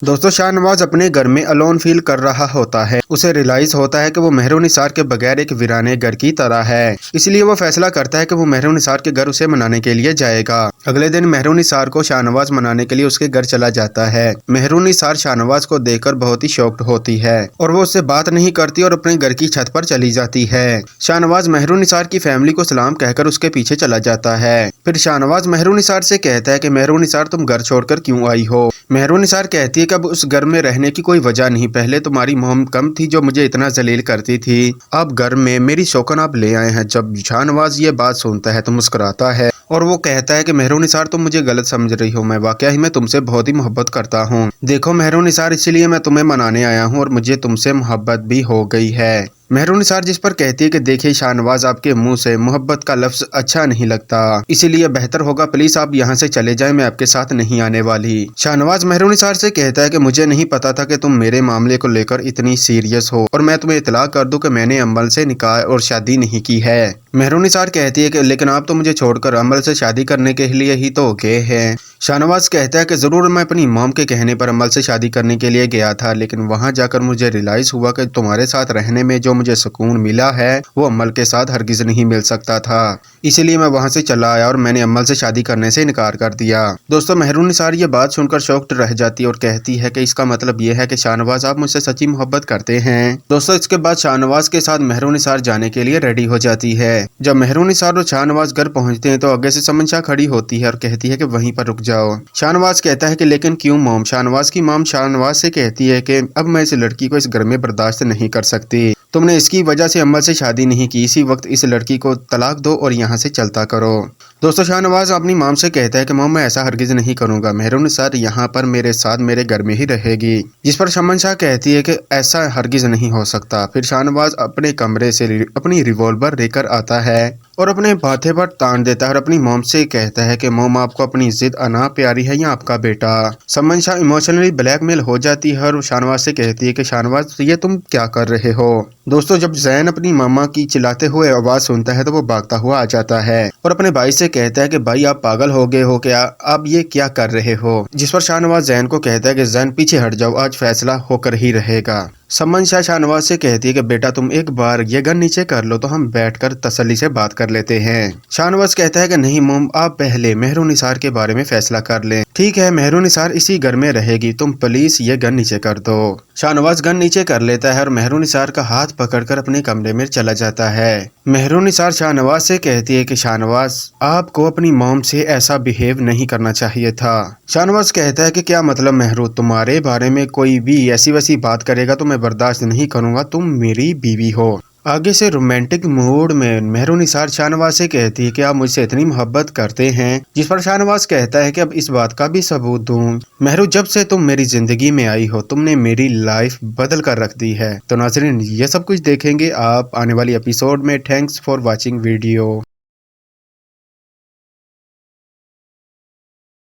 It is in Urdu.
دوستو شاہنواز اپنے گھر میں الون فیل کر رہا ہوتا ہے۔ اسے ریلائز ہوتا ہے کہ وہ مہر نثار کے بغیر ایک ویرانے گھر کی طرح ہے، اس لیے وہ فیصلہ کرتا ہے کہ وہ مہر نثار کے گھر اسے منانے کے لیے جائے گا۔ اگلے دن مہر نثار کو شاہنواز منانے کے لیے اس کے گھر چلا جاتا ہے۔ مہر نثار شاہنواز کو دیکھ کر بہت ہی شاکڈ ہوتی ہے اور وہ اس سے بات نہیں کرتی اور اپنے گھر کی چھت پر چلی جاتی ہے۔ شاہنواز مہر نثار کی فیملی کو سلام کہہ کر اس کے پیچھے چلا جاتا ہے۔ پھر شاہنواز مہر نثار سے کہتا ہے کہ مہر نثار تم گھر چھوڑ کر کیوں آئی ہو؟ مہر نثار کہتی ہے کہ اب اس گھر میں رہنے کی کوئی وجہ نہیں، پہلے تمہاری موم کم تھی جو مجھے اتنا ذلیل کرتی تھی، اب گھر میں میری شوکن آپ لے آئے ہیں۔ جب شاہنواز یہ بات سنتا ہے تو مسکراتا ہے اور وہ کہتا ہے کہ مہر نثار تم مجھے غلط سمجھ رہی ہو، میں واقعی میں تم سے بہت ہی محبت کرتا ہوں۔ دیکھو مہر نثار، اسی لیے میں تمہیں منانے آیا ہوں اور مجھے تم سے محبت بھی ہو گئی ہے۔ مہر نثار جس پر کہتی ہے کہ دیکھیں شاہنواز، آپ کے منہ سے محبت کا لفظ اچھا نہیں لگتا، اسی لیے بہتر ہوگا پلیز آپ یہاں سے چلے جائیں، میں آپ کے ساتھ نہیں آنے والی۔ شاہنواز مہر نثار سے کہتا ہے کہ مجھے نہیں پتا تھا کہ تم میرے معاملے کو لے کر اتنی سیریس ہو اور میں تمہیں اطلاع کر دوں کہ میں نے عمل سے نکاح اور شادی نہیں کی ہے۔ مہر نثار کہتی ہے کہ لیکن آپ تو مجھے چھوڑ کر عمل سے شادی کرنے کے لیے ہی تو گئے ہیں۔ شاہنواز کہتا ہے کہ ضرور میں اپنی موم کے کہنے پر عمل سے شادی کرنے کے لیے گیا تھا، لیکن وہاں جا کر مجھے ریلائز ہوا کہ تمہارے ساتھ رہنے میں جو مجھے سکون ملا ہے وہ عمل کے ساتھ ہرگز نہیں مل سکتا تھا، اسی لیے میں وہاں سے چلا آیا اور میں نے عمل سے شادی کرنے سے انکار کر دیا۔ دوستو مہر نثار یہ بات سن کر شاکڈ رہ جاتی ہے اور کہتی ہے کہ اس کا مطلب یہ ہے کہ شاہنواز آپ مجھ سے سچی محبت کرتے ہیں۔ دوستو اس کے بعد شاہنواز کے ساتھ مہر نثار جانے کے لیے ریڈی ہو جاتی ہے۔ جب مہر نثار اور شاہنواز گھر پہنچتے ہیں تو آگے سے سمن شاہ کھڑی ہوتی ہے اور کہتی ہے کہ وہیں پر رک جاؤ۔ شاہنواز کہتا ہے کہ لیکن کیوں موم؟ شاہنواز کی موم شاہنواز سے کہتی ہے کہ اب میں اس لڑکی کو اس گھر میں برداشت نہیں کر سکتی، تم نے اس کی وجہ سے عمل سے شادی نہیں کی، اسی وقت اس لڑکی کو طلاق دو اور یہاں سے چلتا کرو۔ دوستو شاہنواز اپنی مام سے کہتا ہے کہ مام میں ایسا ہرگز نہیں کروں گا، مہر نثار یہاں پر میرے ساتھ میرے گھر میں ہی رہے گی، جس پر سمن شاہ کہتی ہے کہ ایسا ہرگز نہیں ہو سکتا۔ پھر شاہنواز اپنے کمرے سے اپنی ریوالور لے کر آتا ہے اور اپنے ماتھے پر تان دیتا ہے اور اپنی موم سے کہتا ہے کہ موم آپ کو اپنی ضد انا پیاری ہے یا آپ کا بیٹا؟ سمن شاہ ایموشنلی بلیک میل ہو جاتی ہے اور شاہنواز سے کہتی ہے کہ شاہنواز یہ تم کیا کر رہے ہو؟ دوستو جب زین اپنی ماما کی چلاتے ہوئے آواز سنتا ہے تو وہ بھاگتا ہوا آ جاتا ہے اور اپنے بھائی سے کہتا ہے کہ بھائی آپ پاگل ہو گئے ہو کیا؟ آپ یہ کیا کر رہے ہو؟ جس پر شاہنواز زین کو کہتا ہے کہ زین پیچھے ہٹ جاؤ، آج فیصلہ ہو کر ہی رہے گا۔ سمن شاہ شاہنواز سے کہتی ہے کہ بیٹا تم ایک بار یہ گن نیچے کر لو تو ہم بیٹھ کر تسلی سے بات کر لیتے ہیں۔ شاہنواز کہتا ہے کہ نہیں موم، آپ پہلے مہر نثار کے بارے میں فیصلہ کر لیں۔ ٹھیک ہے مہر نثار اسی گھر میں رہے گی، تم پلیز یہ گن نیچے کر دو۔ شاہنواز گن نیچے کر لیتا ہے اور مہر نثار کا ہاتھ پکڑ کر اپنے کمرے میں چلا جاتا ہے۔ مہر نثار شاہنواز سے کہتی ہے کہ شاہنواز آپ کو اپنی موم سے ایسا بیہیو نہیں کرنا چاہیے تھا۔ شاہنواز کہتا ہے کہ کیا مطلب مہرو، تمہارے بارے میں کوئی بھی ایسی ویسی بات کرے گا تو میں برداشت نہیں کروں گا، تم میری بیوی ہو۔ آگے سے رومانٹک موڈ میں مہر نثار شاہنواز سے کہتی ہے کہ آپ مجھ سے اتنی محبت کرتے ہیں، جس پر شاہنواز کہتا ہے کہ اب اس بات کا بھی ثبوت دوں۔ مہرو جب سے تم میری زندگی میں آئی ہو تم نے میری لائف بدل کر رکھ دی ہے۔ تو ناظرین یہ سب کچھ دیکھیں گے آپ آنے والی ایپیسوڈ میں۔ Thanks for watching video.